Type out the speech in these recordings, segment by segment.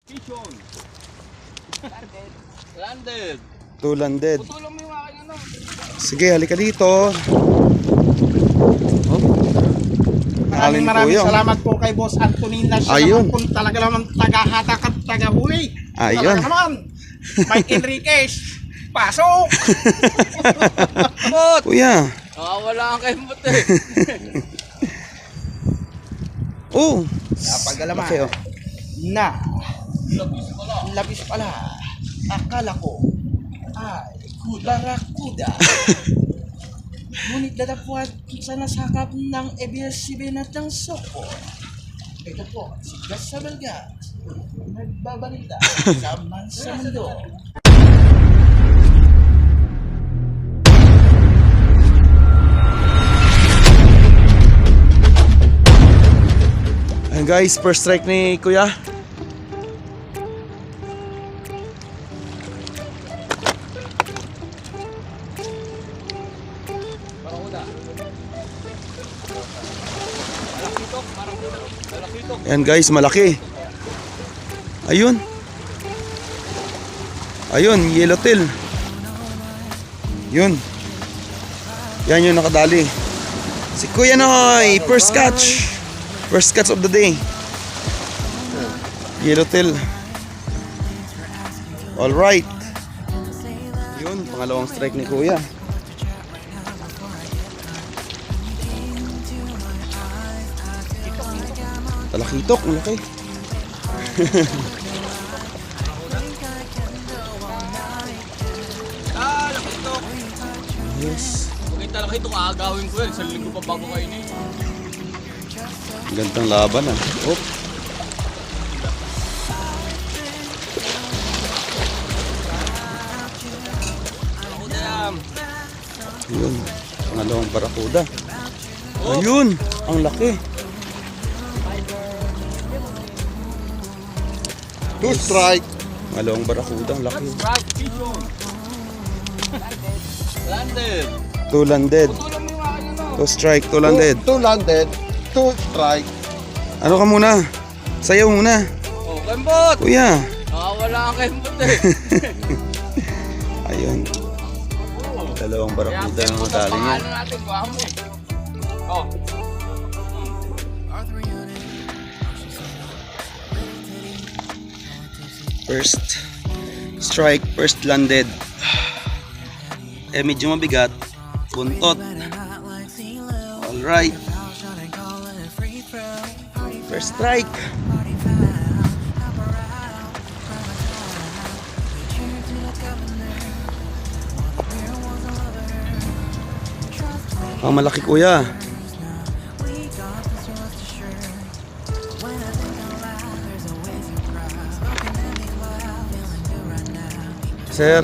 Vision. Landed. Two landed. Putulong mo yung aking ano. Sige, halika dito. Oh. Maraming salamat po kay Boss Anthony na siya Ayun. naman po talaga naman taga-hatak at taga-huli. Ayun. Talaga naman. Mike Enriquez, pasok! Bot! Kuya. Nakawala ang kembot eh. Oh. Napagalaman Okay, oh. na labis pala. Akala ko ay kuda-kuda. Ngunit datapwat sa nasakap ng ABS-CBN at ng Soko. Ito po, si Gas Sabelgas, nagbabalita sa Mansa Mundo. Ayan guys, first strike ni Kuya. Parakuda. Malakitok, parakuda. Malakitok. Ayan guys, malaki. Ayun. Ayun, yellowtail. Yun. Yan yung nakadali. Si Kuya Noy, first catch. First catch of the day. Yellowtail. All right. Yun, pangalawang strike ni Kuya. Talakitok, malaki. Lakitok. Yes. Pagkita lakitok, aagawin ko yan. Sa linggo pa bago kayo ni. Gandang laban ah. Oh. Parakuda yan. Yun, pangalawang barakuda. Ayun, ang laki. Two strike. Pangalawang barakuda, ang laki. Strike, vision. Landed. Two landed. Putulong mo yung aking ano. Two strike, two landed. Two landed, two strike. Ano ka muna? Sayaw muna. Oh, kembot. Kuya. Nakawala ang kembot eh. Ayun, dalawang barakuda ang matali niya. Pangalan natin, buha mo eh. Oh. First strike, first landed. Eh medyo mabigat. Buntot. Alright. First strike. Ang malaki Kuya. Sir.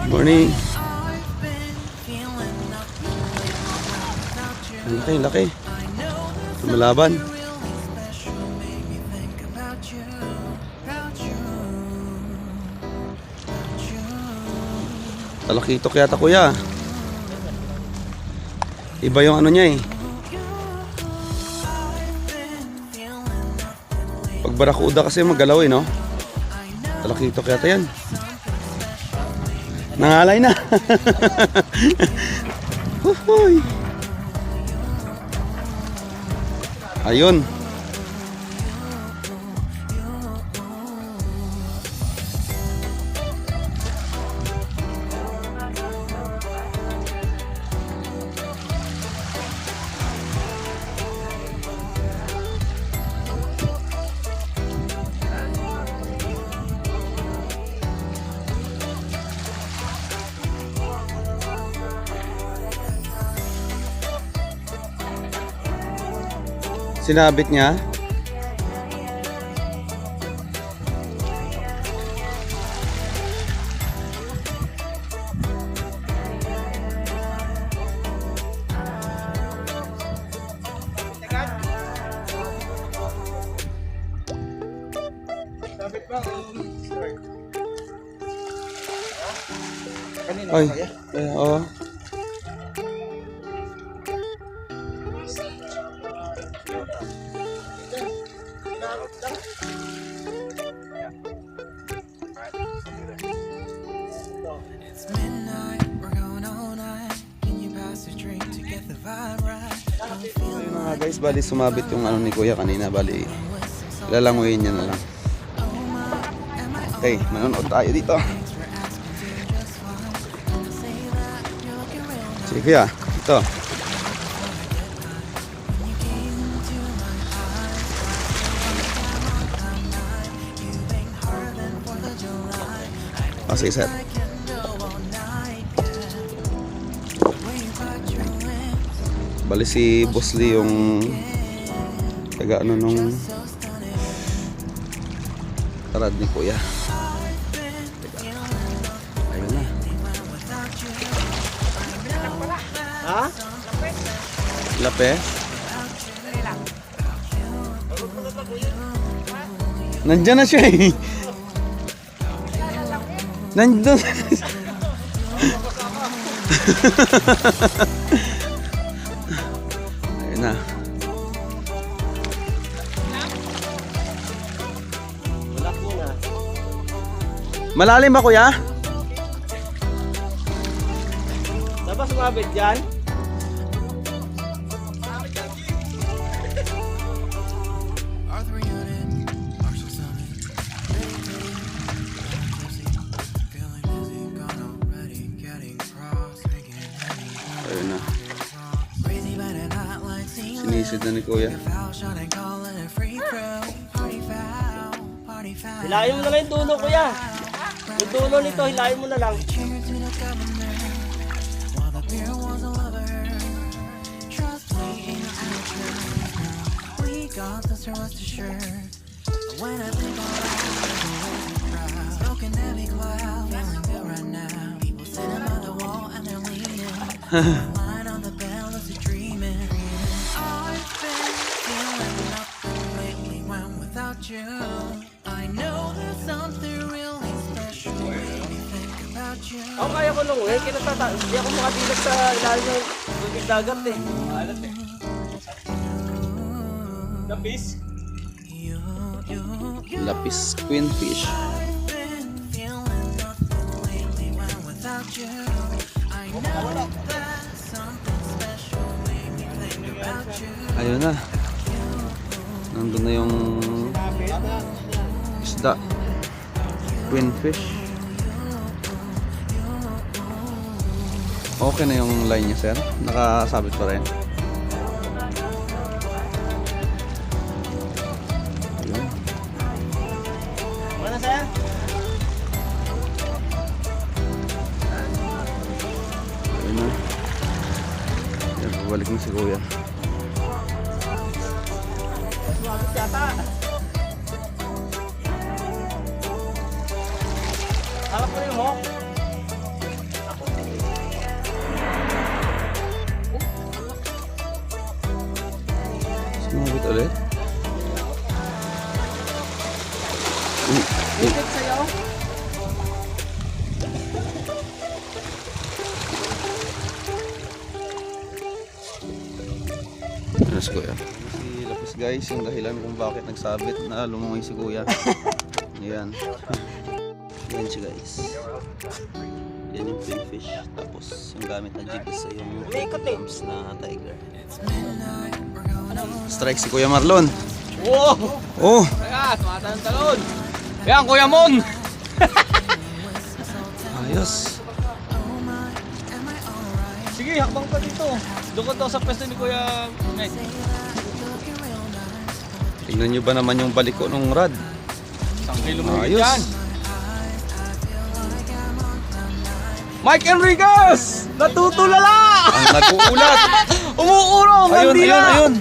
Morning. Ang laki, laki. Lumalaban. Talakitok yata Kuya. Iba yung ano niya eh. Pag barakuda kasi magalaw eh, no? Talakitok yata yan. Nangalay na. Huhuy. Ayun. Sinabit niya. Sabit ba? Kanina Ay, kaya? oo. It's midnight, we're going all night. Can you pass a drink to get the vibe right? I'm feeling Ayun na nga guys, bali sumabit yung ano ni kuya kanina, bali lalanguyin niya na lang. Okay, manonood tayo dito. Sige kuya, ito. Oh, sige sir. Bali si Boss Lee yung taga ano nung tarad ni kuya. Ayun na. Ha? Lape? Nandyan na siya eh. Nandun. Ayun na. Malalim ba kuya? Dapat sumabit dyan? Arthur Unit, Marshall Summit, feeling dizzy, gone already, getting cross, making heavy, Ayun na. crazy but a night like scene. Sinisid na ni kuya. Foul shot and calling a free throw. Party foul, party foul. Hilahin mo na lang yung dulo, kuya. Yung dulo nito, hilahin mo na lang. Cheer to the governor while the beer was a lover. Trust me, ain't no amateur. We got this, rest assured. When I think all that, crowd smoking heavy cloud, feeling good right now. People sitting by the wall and they're leaning. Line on the bell as they're dreaming. I've been feeling nothing lately when without you. I know there's something really special when you think about you. Ako kaya ko nung eh, hindi ako makatilag sa ilalim ng tubig dagat eh. Alat eh. Lapis? Lapis queen fish. I've been feeling nothing lately when without you. I know there's something special when you think about you. Ayun na. Nandun na yung isda. Queen fish. Okay na yung line niya, sir? Nakasabit pa rin? Ayun. Ano sir? Ayun na. Yan, balik na si kuya. Sumabit yata. Harap mo yung hawk. Sumabit ulit. Ikot sa'yo. Ano si kuya? Si Lapis guys, yung dahilan kung bakit nagsabit na lumungoy si kuya. Yan. Yan siya guys. Yan yung queen fish. Tapos yung gamit na jig is yung thumbs na tiger. Strike si Kuya Marlon. Wow! Oh! Kaya, tumatalon-talon. Yan, Kuya Mon! Ayos. Sige, hakbang ka dito. Doon ka daw sa pwesto ni Kuya Meg. Tingnan nyo ba naman yung baliko ng rad? 1 kilo mo Ayos. yan. Mike Enriquez! Natutulala! Ang nag-uulat. Umuurong! Ayun, hindi ayun, na! ayun.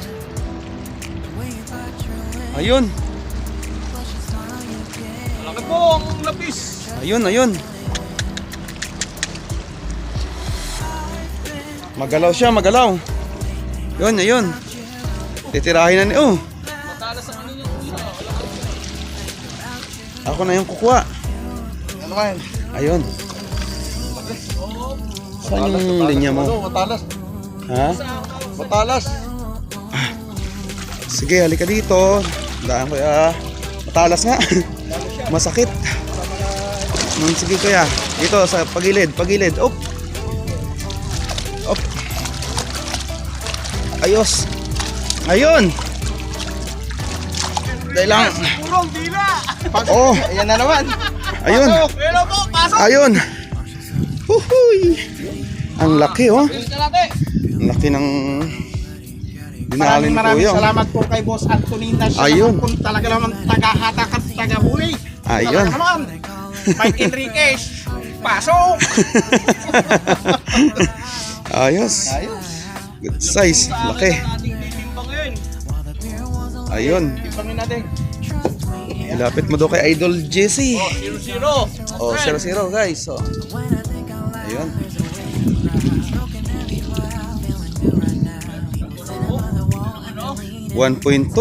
Ayun. Malaki po ang lapis. Ayun, ayun. Magalaw siya, magalaw. Yun, ayun. Titirahin na ni... Oh, Matala sa ano niya. ako na yung kukuha. Ano kayo? Ayun. Saan yung linya mo? Matalas. Ha? Matalas. Sige, halika dito. Daan kuya. Matalas nga. Masakit. Sige kuya. Dito sa pagilid. Op. Op. Ayos. Ayun. Dahil lang. Purong dila! Oh. Ayan na naman. Ayun. Pero po, pasok! Ayun. Huhuy. Ang laki oh. Ang laki ng dinali ni Maraming kuya. salamat po kay Boss Antonina. Siya Ayun. naman po talaga naman taga-hatak at taga-huli. Ayun. Talaga naman. Mike Enriquez. Pasok! Ayos. Good size. Laki. Ayun. Ipangin natin. Ilapit mo daw kay Idol Jesse. 0-0. Oh, 0-0 guys. Oh. Ayun. $1.2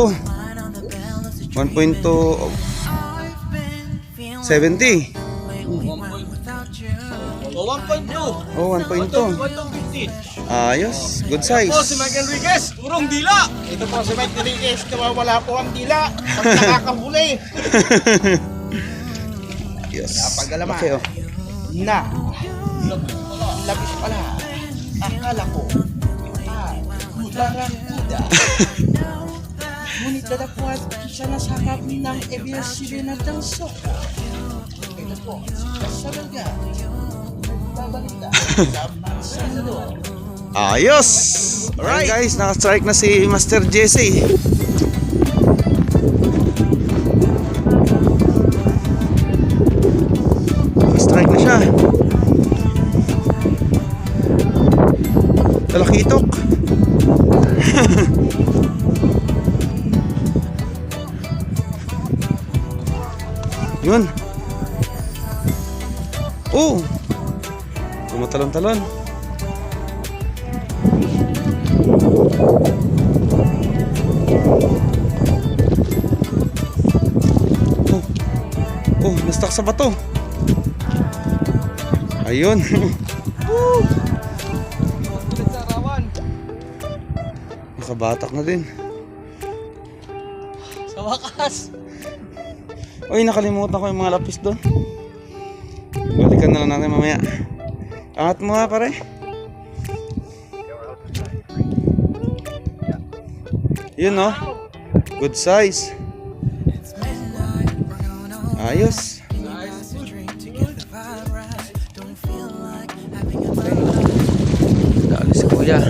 70. O 1.2. Oh, 1.2. 1.250. Ayos. Good size. Po si Mike Enriquez, purong dila! Ito po si Mike Enriquez. Nawawala po ang dila. Pag nakakahuli. Yes. Napagalaman. Laki oh. Na. Labis pala. Akala ko. Kudarang kuda. Ngunit dadapuan siya na sakap ng ABS-CBN ng Soko. Ito po, kasalaga. Babalik na sa Mansaldo. Ayos. Alright guys, naka-strike na si Master Jesse. Naka-strike na siya. Talakitok. Yun. Oh. Tumatalon-talon. Oh, na-stuck sa bato. Ayun. Nakabatak na din. Sa wakas. Uy, nakalimutan ko yung mga lapis doon. Balikan na lang natin mamaya. Angat mo nga pare. Yun no. Good size. Ayos. Dali si kuya.